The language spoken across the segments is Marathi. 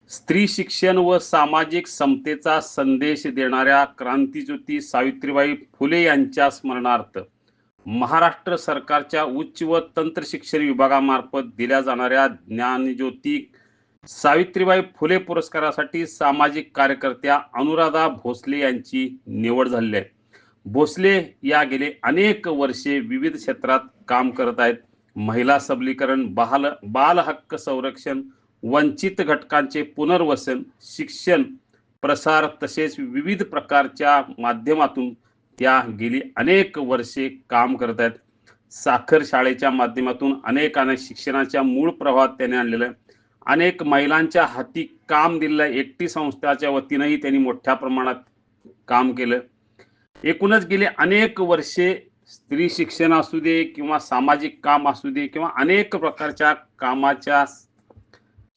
स्त्री शिक्षण व सामाजिक समतेचा संदेश देणाऱ्या क्रांतीज्योती सावित्रीबाई फुले यांच्या स्मरणार्थ महाराष्ट्र सरकारच्या उच्च व तंत्र शिक्षण विभागामार्फत दिल्या जाणाऱ्या ज्ञानज्योती सावित्रीबाई फुले पुरस्कारासाठी सामाजिक कार्यकर्त्या अनुराधा भोसले यांची निवड झाली आहे. भोसले या गेले अनेक वर्षे विविध क्षेत्रात काम करत आहेत. महिला सबलीकरण, बाल हक्क संरक्षण, वंचित घटकांचे पुनर्वसन, शिक्षण प्रसार तसेच विविध प्रकारच्या माध्यमातून त्या गेली अनेक वर्षे काम करत आहेत. साखर शाळेच्या माध्यमातून अनेकांना शिक्षणाच्या मूळ प्रवाहात त्याने आणलेलं आहे. अनेक महिलांच्या हाती काम दिलेलं आहे. एकटी संस्थाच्या वतीनंही त्यांनी मोठ्या प्रमाणात काम केलं. एकूणच गेले अनेक वर्षे स्त्री शिक्षण असू दे किंवा सामाजिक काम असू दे किंवा अनेक प्रकारच्या कामाच्या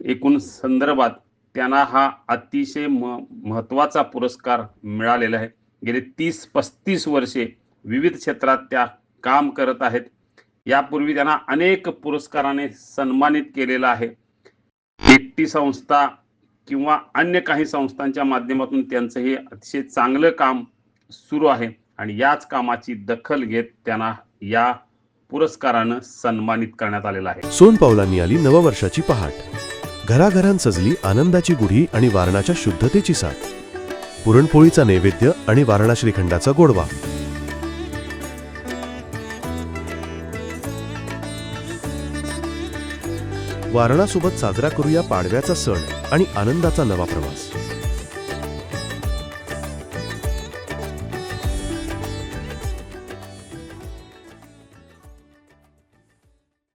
एकूण संदर्भात त्यांना हा अतिशय महत्त्वाचा पुरस्कार मिळालेला आहे. गेले 30-35 वर्षे विविध क्षेत्रात त्या काम करत आहेत. यापूर्वी त्यांना अनेक पुरस्काराने सन्मानित केलेलं आहे. एकटी संस्था किंवा अन्य काही संस्थांच्या माध्यमातून त्यांचं हे अतिशय चांगलं काम सुरू आहे आणि याच कामाची दखल घेत त्यांना या पुरस्कारानं सन्मानित करण्यात आलेलं आहे. सोनपावलांनी आली नववर्षाची पहाट, घराघरांत सजली आनंदाची गुढी आणि वारणाच्या शुद्धतेची साथ. पुरणपोळीचा नैवेद्य आणि वारणा श्रीखंडाचा गोडवा. वारणासोबत साजरा करूया पाडव्याचा सण आणि आनंदाचा नवा प्रवास.